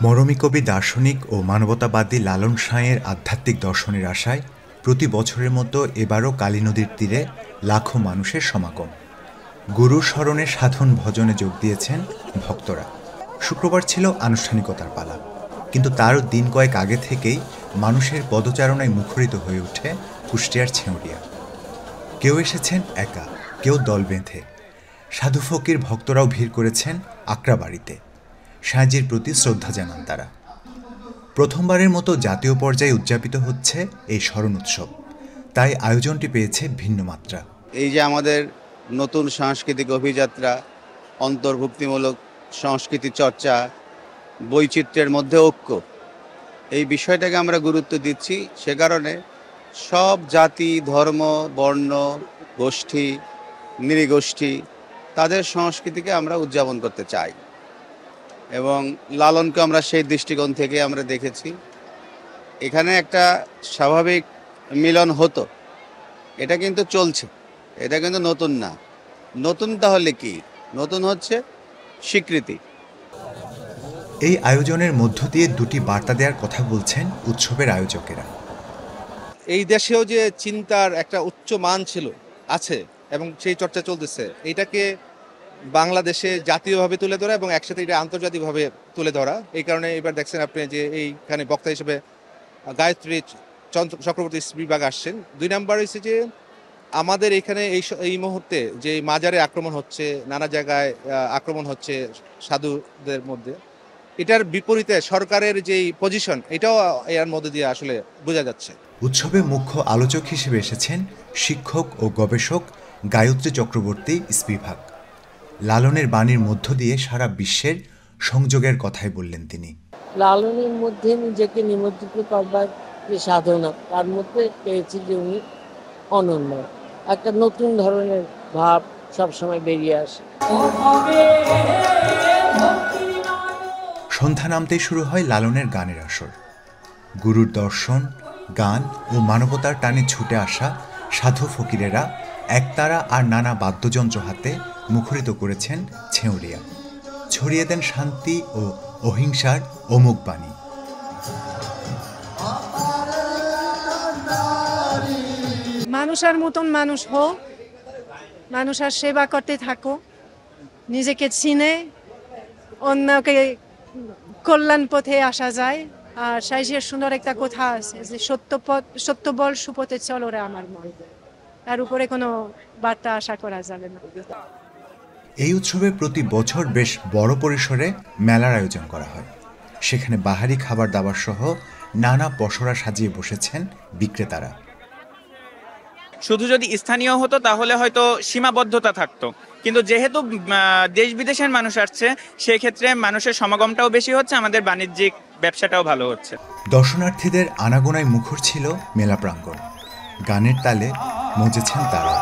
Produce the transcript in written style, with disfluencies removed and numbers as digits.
মরমী কবি, দার্শনিক ও মানবতাবাদী লালন সাঁইয়ের আধ্যাত্মিক দর্শনের আশায় প্রতি বছরের মতো এবারও কালী নদীর তীরে লাখো মানুষের সমাগম। গুরুর স্মরণে সাধন ভজনে যোগ দিয়েছেন ভক্তরা। শুক্রবার ছিল আনুষ্ঠানিকতার পালা, কিন্তু তারও দিন কয়েক আগে থেকেই মানুষের পদচারণায় মুখরিত হয়ে ওঠে কুষ্টিয়ার ছেঁউরিয়া। কেউ এসেছেন একা, কেউ দল বেঁধে। সাধু ফকির ভক্তরাও ভিড় করেছেন আক্রাবাড়িতে। সাঁইজির প্রতি শ্রদ্ধা জানান তারা। প্রথমবারের মতো জাতীয় পর্যায়ে উদযাপিত হচ্ছে এই স্মরণ উৎসব, তাই আয়োজনটি পেয়েছে ভিন্ন মাত্রা। এই যে আমাদের নতুন সাংস্কৃতিক অভিযাত্রা, অন্তর্ভুক্তিমূলক সংস্কৃতি চর্চা, বৈচিত্র্যের মধ্যে ঐক্য, এই বিষয়টাকে আমরা গুরুত্ব দিচ্ছি। সে কারণে সব জাতি, ধর্ম, বর্ণ, গোষ্ঠী, নৃগোষ্ঠী তাদের সংস্কৃতিকে আমরা উদযাপন করতে চাই এবং লালনকে আমরা সেই দৃষ্টিকোণ থেকে আমরা দেখেছি। এখানে একটা স্বাভাবিক মিলন হতো, এটা কিন্তু চলছে, এটা কিন্তু নতুন না। নতুন তাহলে কি? নতুন হচ্ছে স্বীকৃতি। এই আয়োজনের মধ্য দিয়ে দুটি বার্তা দেওয়ার কথা বলছেন উৎসবের আয়োজকেরা। এই দেশেও যে চিন্তার একটা উচ্চ মান আছে এবং সেই চর্চা চলতেছে, এইটাকে বাংলাদেশে জাতীয়ভাবে তুলে ধরা এবং একসাথে এটা আন্তর্জাতিকভাবে তুলে ধরা। এই কারণে এবার দেখছেন আপনি যে এইখানে বক্তা হিসেবে গায়ত্রী চক্রবর্তী বিভাগ আসছেন। 2 নাম্বার হচ্ছে যে আমাদের এখানে এই মুহূর্তে যে মাজারে আক্রমণ হচ্ছে, নানা জায়গায় আক্রমণ হচ্ছে সাধুদের মধ্যে, এটার বিপরীতে সরকারের যেই পজিশন, এটাও এর মধ্যে দিয়ে আসলে বোঝা যাচ্ছে। উৎসবে মুখ্য আলোচক হিসেবে এসেছেন শিক্ষক ও গবেষক গায়ত্রী চক্রবর্তী স্পিভাক। লালনের বাণীর মধ্য দিয়ে সারা বিশ্বের সংযোগের কথাই বললেন তিনি। লালনের মধ্যে নিজেকে নিমজ্জিত করবার যে সাধনা, তার মধ্যে পেয়েছি যে উনি অনন্য, একটা নতুন ধরনের ভাব সবসময় বেরিয়ে আসে। সন্ধ্যা নামতেই শুরু হয় লালনের গানের আসর। গুরুর দর্শন, গান ও মানবতার টানে ছুটে আসা সাধু ফকিরেরা একতারা আর নানা বাদ্যযন্ত্র হাতে মুখরিত করেছেন ছেঁউরিয়া। ছড়িয়ে দেন শান্তি ও অহিংসার অমোঘ বাণী। মানুষের মতন মানুষ হো, মানুষের সেবা করতে থাকো, নিজেকে চিনে অন্যকে কল্যাণ পথে আসা যায়। আর সাইজের সুন্দর একটা কথা আছে যে সত্য বল সুপথে চলো রে আমার মন, তার উপরে কোনো বার্তা আশা করা যাবে না। এই উৎসবে প্রতি বছর বেশ বড় পরিসরে মেলার আয়োজন করা হয়। সেখানে বাহারি খাবার দাবার সহ নানা পসরা সাজিয়ে বসেছেন বিক্রেতারা। শুধু যদি স্থানীয় হতো তাহলে হয়তো সীমাবদ্ধতা থাকতো, কিন্তু যেহেতু দেশ বিদেশের মানুষ আসছে, সেক্ষেত্রে মানুষের সমাগমটাও বেশি হচ্ছে, আমাদের বাণিজ্যিক ব্যবসাটাও ভালো হচ্ছে। দর্শনার্থীদের আনাগোনায় মুখর ছিল মেলা প্রাঙ্গণ। গানের তালে মজেছেন তারা।